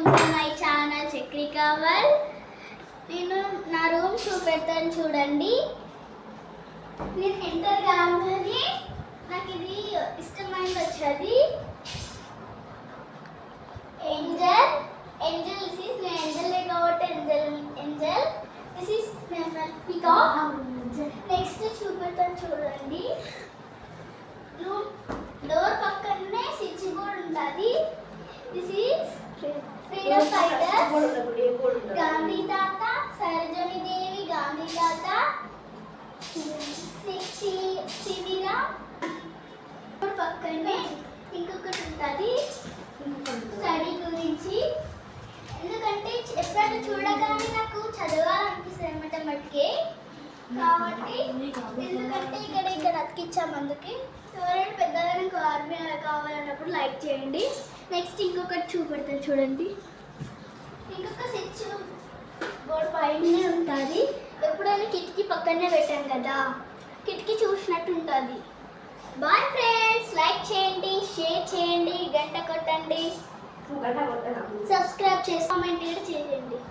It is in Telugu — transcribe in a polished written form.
Welcome to my channel Chakri Kaval. నేను నా రూమ్ చూపెడతాను చూడండి. నేను ఎంటర్ కాగానే నాకు ఇది ఇష్టమైనది వచ్చేది angel. This is my angel కాబట్టి angel. This is my peacock. Next చూపెడతాను చూడండి. రూమ్ డోర్ పక్కనే స్విచ్ బోర్డ్ ఉంటుంది. This is freedom fighters, Gandhi తాత, సరోజినీ దేవి, గాంధీ తాత, శిబిరా. పక్కనే ఇంకొకటి ఉంటుంది స్టడీ గురించి. ఎందుకంటే ఎప్పుడైనా చూడగానే నాకు చదవాలనిపిస్తుంది అన్నమాట మటుకే కాబట్టి. ఎందుకంటే ఇక్కడ అతికిచ్చాము అందుకే. ఎవరైనా పెద్దగా ఆర్మీ కావాలన్నప్పుడు లైక్ చేయండి. నెక్స్ట్ ఇంకొకటి చూపెడతాను చూడండి. ఇంకొక స్విచ్ బోర్డ్ పైనే ఉంటుంది. ఎప్పుడైనా కిటికీ పక్కనే పెట్టాను కదా, కిటికీ చూసినట్టు ఉంటుంది. బాయ్ ఫ్రెండ్స్, లైక్ చేయండి, షేర్ చేయండి, గంట కొట్టండి, సబ్స్క్రైబ్ చేసి కామెంట్ చేయండి.